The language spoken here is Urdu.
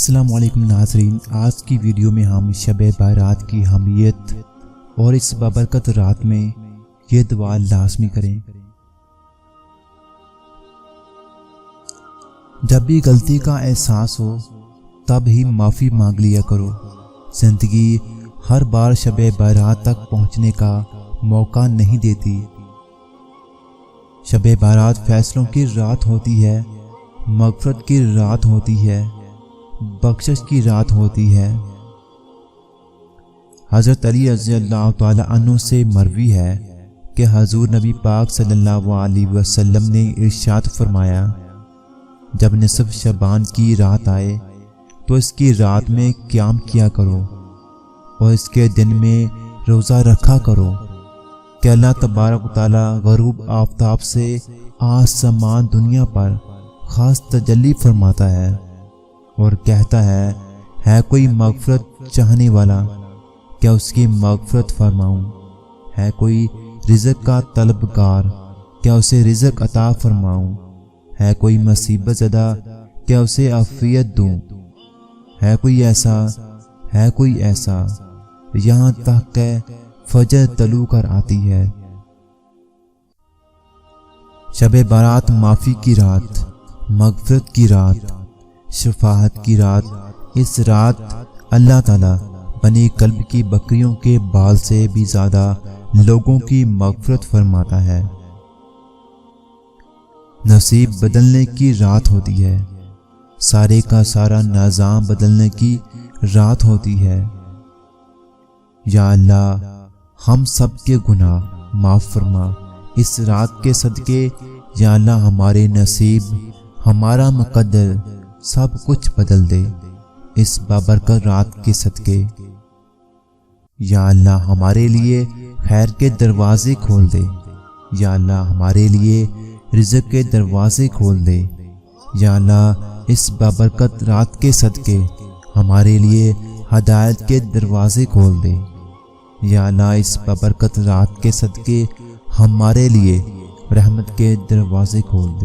السلام علیکم ناظرین، آج کی ویڈیو میں ہم شب بارات کی اہمیت اور اس بابرکت رات میں یہ دعا لازمی کریں۔ جب بھی غلطی کا احساس ہو تب ہی معافی مانگ لیا کرو۔ زندگی ہر بار شب بارات تک پہنچنے کا موقع نہیں دیتی۔ شب بارات فیصلوں کی رات ہوتی ہے، مغفرت کی رات ہوتی ہے، بخشش کی رات ہوتی ہے۔ حضرت علی رضی اللہ تعالی عنہ سے مروی ہے کہ حضور نبی پاک صلی اللہ علیہ وسلم نے ارشاد فرمایا، جب نصف شعبان کی رات آئے تو اس کی رات میں قیام کیا کرو اور اس کے دن میں روزہ رکھا کرو کہ اللہ تبارک و تعالی غروب آفتاب سے آسمان دنیا پر خاص تجلی فرماتا ہے اور کہتا ہے کوئی مغفرت چاہنے والا، کیا اس کی مغفرت فرماؤں؟ ہے کوئی رزق کا طلبگار، کیا اسے رزق عطا فرماؤں؟ ہے کوئی مصیبت زدہ، کیا اسے عافیت دوں؟ ہے کوئی ایسا، یہاں تک کہ فجر طلوع کر آتی ہے۔ شب بارات معافی کی رات، مغفرت کی رات، شفاعت کی رات۔ اس رات اللہ تعالی بنی کلب کی بکریوں کے بال سے بھی زیادہ لوگوں کی مغفرت فرماتا ہے۔ نصیب بدلنے کی رات ہوتی ہے، سارے کا سارا نظام بدلنے کی رات ہوتی ہے۔ یا اللہ ہم سب کے گناہ معاف فرما اس رات کے صدقے۔ یا اللہ ہمارے نصیب، ہمارا مقدر سب کچھ بدل دے اس بابرکت رات کے صدقے۔ یا اللہ ہمارے لیے خیر کے دروازے کھول دے۔ یا اللہ ہمارے لیے رزق کے دروازے کھول دے۔ یا اللہ اس بابرکت رات کے صدقے ہمارے لیے ہدایت کے دروازے کھول دے۔ یا اللہ اس بابرکت رات کے صدقے ہمارے لیے رحمت کے دروازے کھول دے۔